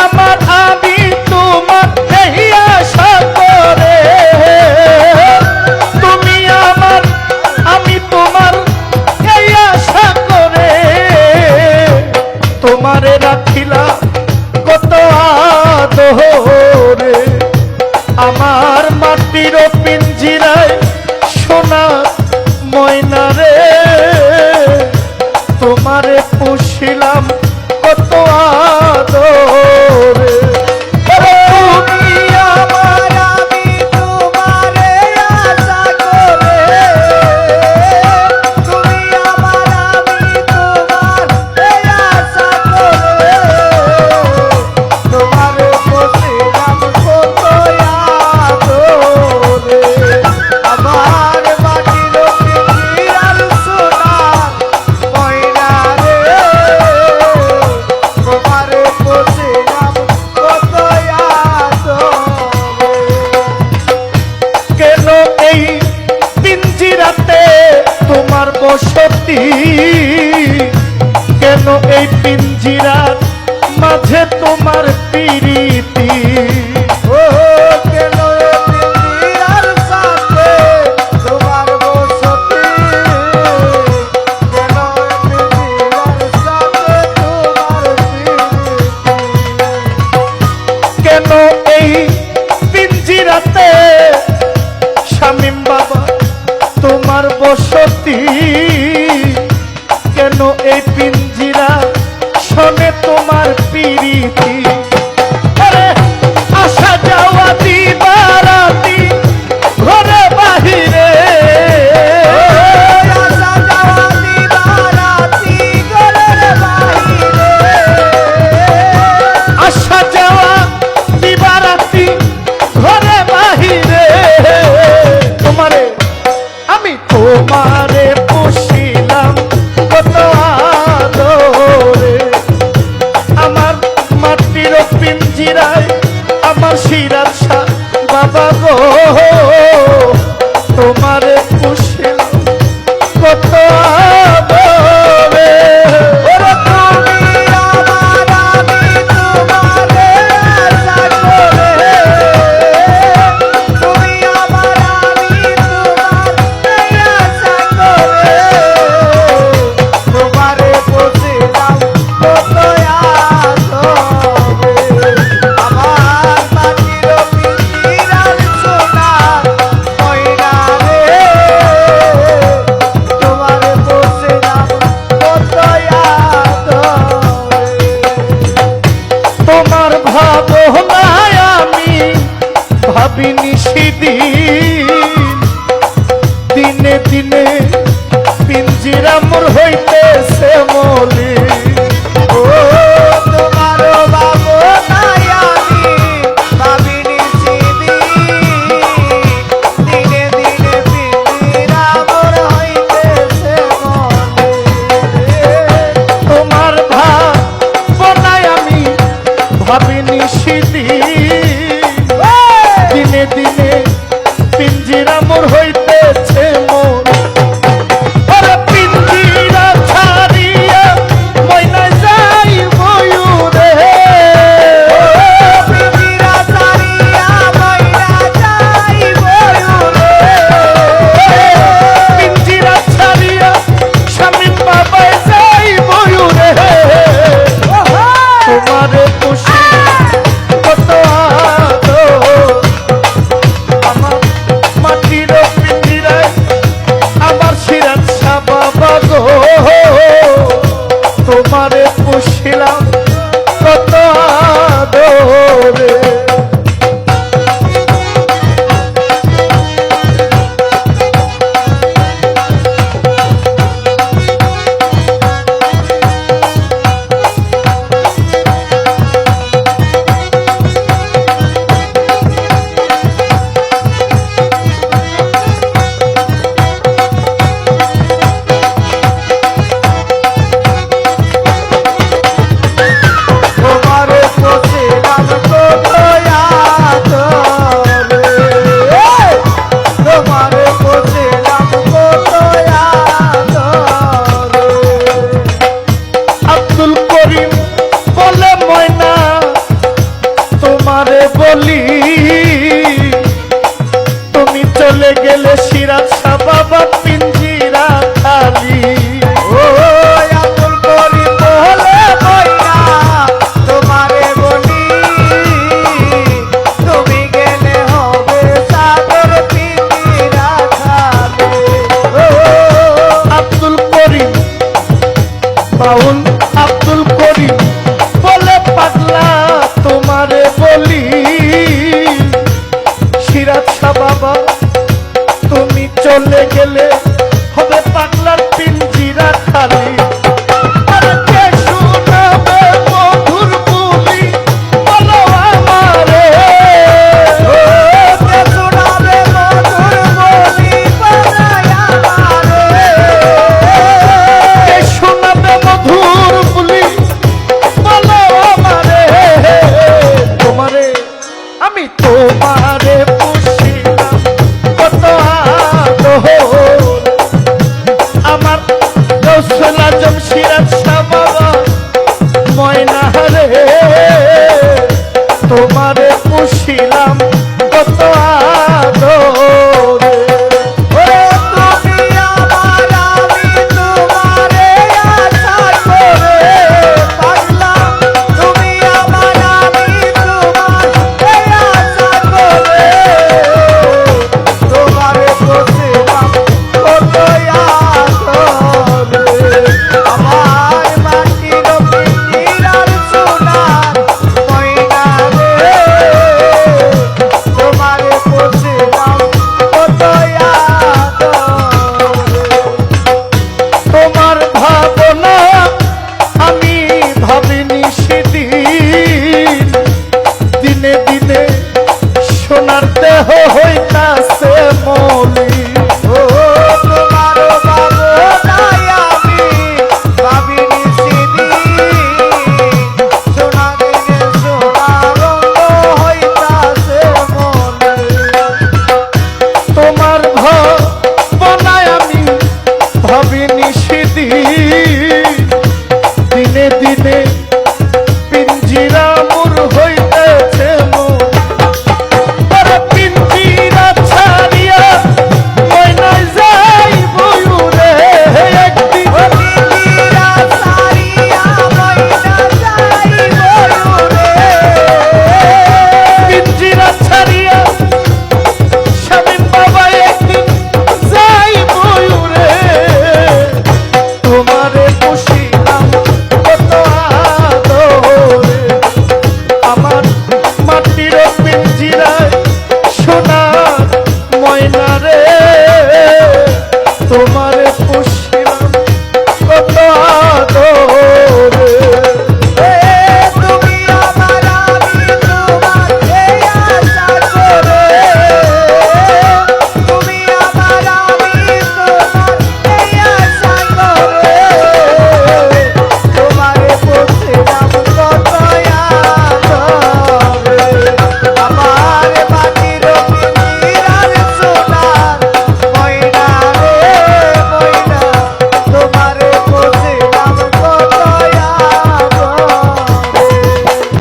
আমার আমি তোমার এই আশা করে, তুমি আমার আমি তোমার এই আশা করে, তোমারে রাখিলাম কত আদরে, আমার মাটির পিঞ্জিরায় সোনা ময়না রে, তোমারে পুষিলাম কত আদরে। তুমি আমার আমি তোমারে আশা করে, তুমি আমার আমি তোমার এই আশা করে, তোমারে পুষিলাম কত আদরে, আমার মাটির পিঞ্জিরার সোনা ময়না রে, তোমারে পুষিলাম কত আদরে। কেন এই পিঞ্জিরাতে তোমার বসতি, কেন এই পিঞ্জিরার মাঝে তোমার প্রীতি, ও কেন এই পিঞ্জিরার সাথে তোমার বসতি, কেন এই পিঞ্জিরার সাথে তোমার প্রীতি, কেন এই পিঞ্জিরাতে শামীম বাবা তোমার বসতি, কেন এই পিঞ্জিরা শোনে তোমার প্রীতি, আরে আসা যাওয়া দিবারাতি ঘরে বাহিরে, আসা যাওয়া দিবারাতি ঘরে বাহিরে, আসা যাওয়া দিবারাতি ঘরে বাহিরে, তোমারে আমি তোমারে পুষিলাম কত আদরে, আমার মাটির পিঞ্জিরায় আমার শিরার শাহ বাবা গো, তোমারে পুষিলাম কত আদরে। ওরে তুমি আমার আমি তোমারে আশা করে, তুমি আমার আমি তোমার এই আশা করে, তোমারে পুষিলাম কত আদরে, আমার মাটির পিঞ্জিরার সোনা ময়না রে, তোমারে পুষিলাম কত আদরে। তোমার ভাবনায় আমি ভাবিনি সেদিন, দিনে দিনে পিঞ্জিরা মোর হইতেছে মলিন, ও তোমার ভাবনায় আমি ভাবিনি সেদিন, দিনে দিনে পিঞ্জিরা মোর হইতেছে মলিন, তোমার ভাবনায় আমি ভাবিনি সেদিন, দিনে দিনে পিঞ্জিরা মোর হইতেছে মোর, ওরে পিঞ্জিরা ছাড়িয়া ময়না যাই ময়ূরে, পিঞ্জিরা ছাড়িয়া ময়না যাই ময়ূরে, পিঞ্জিরা ছাড়িয়া শামীম বাবা যাই ময়ূরে, তোমারে পুষি কত আদর, আমার মাটির পিঞ্জিরায় আমার শিরার শাহ বাবা গো, তোমারে পুষিলাম কত আদরে। বলি তুমি চলে গেলে সিরাজ শাহ বাবা পিঞ্জিরা খালি। ও আব্দুল করিম বলে বইয়া তোমারে বলি তুমি গেলে হবে সাগর পিঞ্জিরা খালি। ও আব্দুল করিম বাউল আব্দুল করিম বলে পাগলা তোমারে বলি সিরাজ শাহ বাবা তুমি চলে গেলে হবে পাগলার পিঞ্জিরা খালি। আরে কে শোনাবে মধুর বুলি বলো আমারে, কে শোনাবে মধুর বলি বানায় আমারে। কে শোনাবে মধুর বুলি বলো আমারে। তোমারে আমি তোমারে পুষিলাম কত আদর, আমার গৌসুল আজম সিরাজ শাহ বাবা ময়না রে।